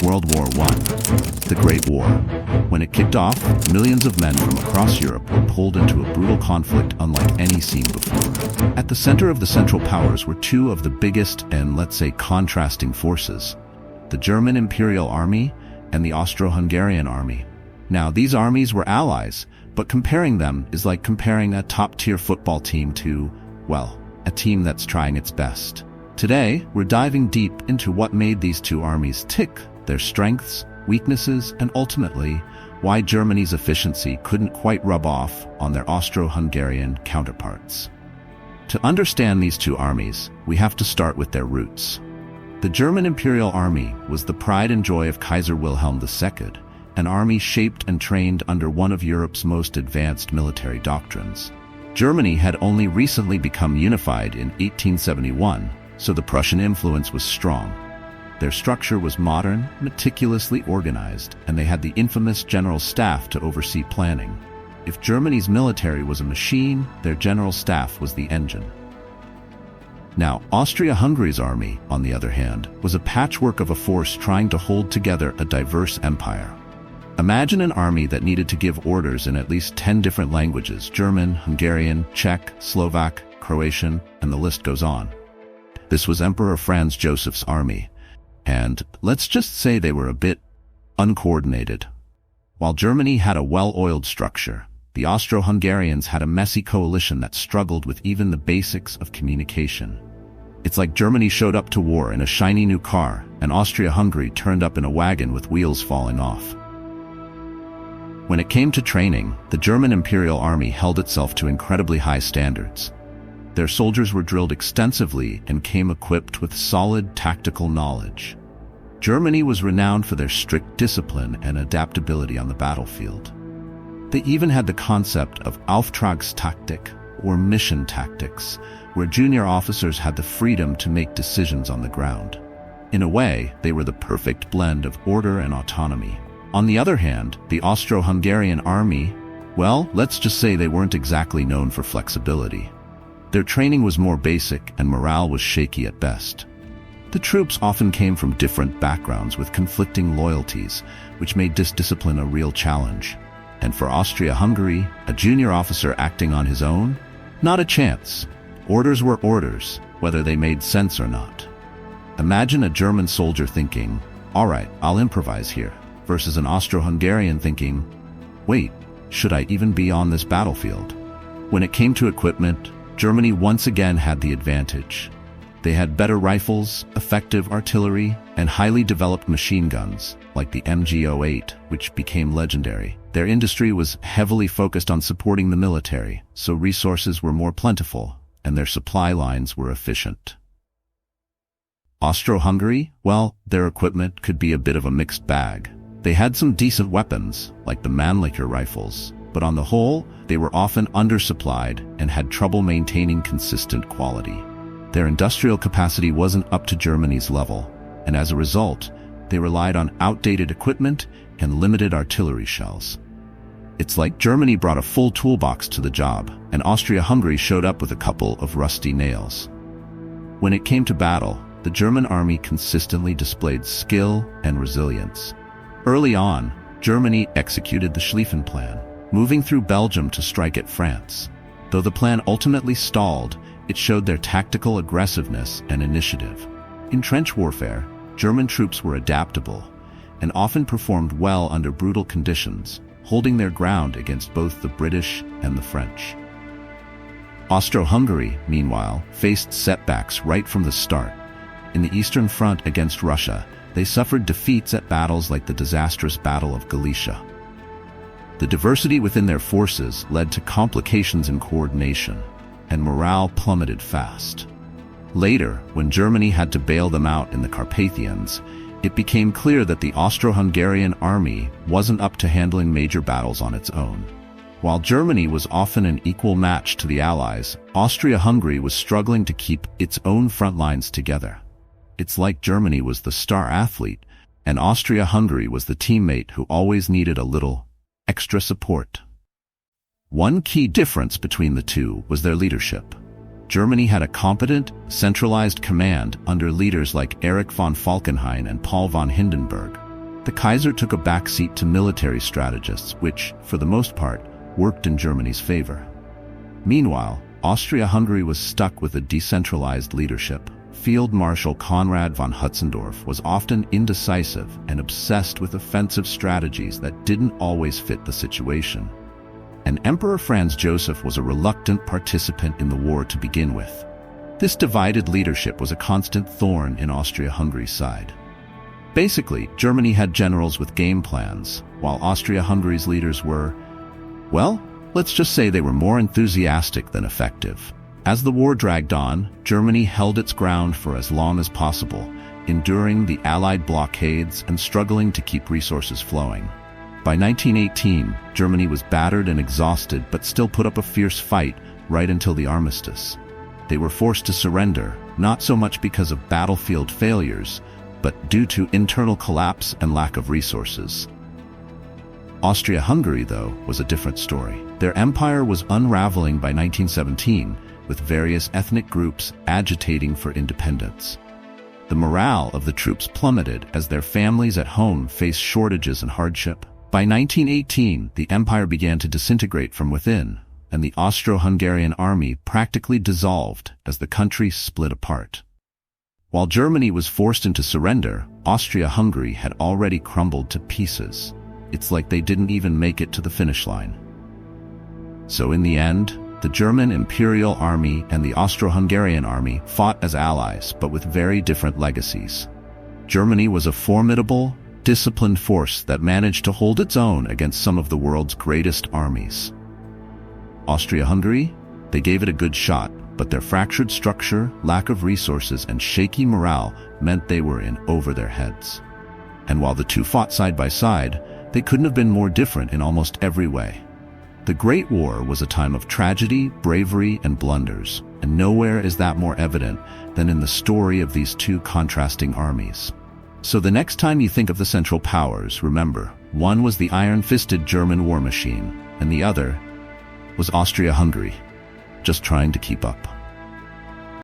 World War I, the Great War. When it kicked off, millions of men from across Europe were pulled into a brutal conflict unlike any seen before. At the center of the Central Powers were two of the biggest and, let's say, contrasting forces: the German Imperial Army and the Austro-Hungarian Army. Now, these armies were allies, but comparing them is like comparing a top-tier football team to, well, a team that's trying its best. Today, we're diving deep into what made these two armies tick, their strengths, weaknesses, and ultimately, why Germany's efficiency couldn't quite rub off on their Austro-Hungarian counterparts. To understand these two armies, we have to start with their roots. The German Imperial Army was the pride and joy of Kaiser Wilhelm II, an army shaped and trained under one of Europe's most advanced military doctrines. Germany had only recently become unified in 1871, so the Prussian influence was strong. Their structure was modern, meticulously organized, and they had the infamous General Staff to oversee planning. If Germany's military was a machine, their General Staff was the engine. Now, Austria-Hungary's army, on the other hand, was a patchwork of a force trying to hold together a diverse empire. Imagine an army that needed to give orders in at least 10 different languages: German, Hungarian, Czech, Slovak, Croatian, and the list goes on. This was Emperor Franz Joseph's army, and let's just say they were a bit uncoordinated. While Germany had a well-oiled structure, the Austro-Hungarians had a messy coalition that struggled with even the basics of communication. It's like Germany showed up to war in a shiny new car, and Austria-Hungary turned up in a wagon with wheels falling off. When it came to training, the German Imperial Army held itself to incredibly high standards. Their soldiers were drilled extensively and came equipped with solid tactical knowledge. Germany was renowned for their strict discipline and adaptability on the battlefield. They even had the concept of Auftragstaktik, or mission tactics, where junior officers had the freedom to make decisions on the ground. In a way, they were the perfect blend of order and autonomy. On the other hand, the Austro-Hungarian army, well, let's just say they weren't exactly known for flexibility. Their training was more basic and morale was shaky at best. The troops often came from different backgrounds with conflicting loyalties, which made this discipline a real challenge. And for Austria-Hungary, a junior officer acting on his own? Not a chance. Orders were orders, whether they made sense or not. Imagine a German soldier thinking, "All right, I'll improvise here," versus an Austro-Hungarian thinking, "Wait, should I even be on this battlefield?" When it came to equipment, Germany once again had the advantage. They had better rifles, effective artillery, and highly developed machine guns, like the MG-08, which became legendary. Their industry was heavily focused on supporting the military, so resources were more plentiful, and their supply lines were efficient. Austro-Hungary, well, their equipment could be a bit of a mixed bag. They had some decent weapons, like the Mannlicher rifles, but on the whole, they were often undersupplied and had trouble maintaining consistent quality. Their industrial capacity wasn't up to Germany's level, and as a result, they relied on outdated equipment and limited artillery shells. It's like Germany brought a full toolbox to the job, and Austria-Hungary showed up with a couple of rusty nails. When it came to battle, the German army consistently displayed skill and resilience. Early on, Germany executed the Schlieffen Plan, moving through Belgium to strike at France. Though the plan ultimately stalled, it showed their tactical aggressiveness and initiative. In trench warfare, German troops were adaptable and often performed well under brutal conditions, holding their ground against both the British and the French. Austro-Hungary, meanwhile, faced setbacks right from the start. In the Eastern Front against Russia, they suffered defeats at battles like the disastrous Battle of Galicia. The diversity within their forces led to complications in coordination, and morale plummeted fast. Later, when Germany had to bail them out in the Carpathians, it became clear that the Austro-Hungarian army wasn't up to handling major battles on its own. While Germany was often an equal match to the Allies, Austria-Hungary was struggling to keep its own front lines together. It's like Germany was the star athlete, and Austria-Hungary was the teammate who always needed a little extra support. One key difference between the two was their leadership. Germany had a competent, centralized command under leaders like Erich von Falkenhayn and Paul von Hindenburg, The Kaiser took a backseat to military strategists, which, for the most part, worked in Germany's favor. Meanwhile, Austria-Hungary was stuck with a decentralized leadership. Field Marshal Konrad von Hötzendorf was often indecisive and obsessed with offensive strategies that didn't always fit the situation. And Emperor Franz Joseph was a reluctant participant in the war to begin with. This divided leadership was a constant thorn in Austria-Hungary's side. Basically, Germany had generals with game plans, while Austria-Hungary's leaders were, well, let's just say they were more enthusiastic than effective. As the war dragged on, Germany held its ground for as long as possible, enduring the Allied blockades and struggling to keep resources flowing. By 1918, Germany was battered and exhausted but still put up a fierce fight right until the armistice. They were forced to surrender, not so much because of battlefield failures, but due to internal collapse and lack of resources. Austria-Hungary, though, was a different story. Their empire was unraveling by 1917, with various ethnic groups agitating for independence. The morale of the troops plummeted as their families at home faced shortages and hardship. By 1918, the empire began to disintegrate from within, and the Austro-Hungarian army practically dissolved as the country split apart. While Germany was forced into surrender, Austria-Hungary had already crumbled to pieces. It's like they didn't even make it to the finish line. So in the end, the German Imperial Army and the Austro-Hungarian army fought as allies, but with very different legacies. Germany was a formidable, disciplined force that managed to hold its own against some of the world's greatest armies. Austria-Hungary? They gave it a good shot, but their fractured structure, lack of resources, and shaky morale meant they were in over their heads. And while the two fought side by side, they couldn't have been more different in almost every way. The Great War was a time of tragedy, bravery, and blunders, and nowhere is that more evident than in the story of these two contrasting armies. So the next time you think of the Central Powers, remember, one was the iron-fisted German war machine, and the other was Austria-Hungary, just trying to keep up.